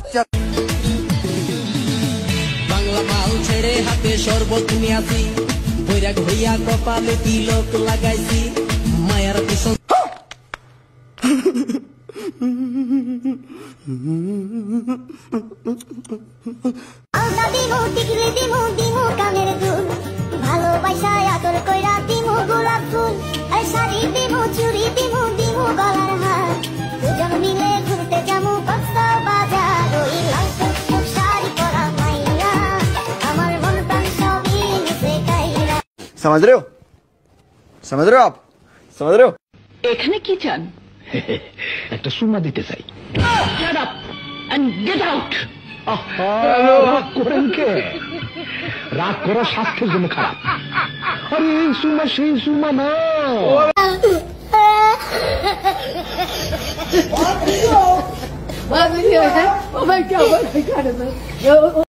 বাচ্চা। বাংলা মাল ছেড়ে হাতে শরবত নিয়াছি, বৈরাগ হইয়া কপালে তিলক লাগাইছি, মায়ার পিছন ভালোবাসায় আদর কইরা দিমু গোলাপ ফুল, আর শাড়ি দিমু, চুড়ি দিমু, দিমু গলার হার, দুজন মিলে ঘুরতে যামু কক্সবাজার। ওই লাল টুকটুক শাড়ি পরা মাইয়া আমার মন প্রাণ সবই নিচে কাইরা। समझ रहे हो? समझ रहे हो आप? समझ रहे हो? এখানে কি চান? একটা সুমা দিতে চাই। Get up and get out. রাগ করেন কে? রাগ করা স্বাস্থ্যের জন্য খারাপ। আরে এই সুমা সেই সুমা না। Oh my God! Oh my God!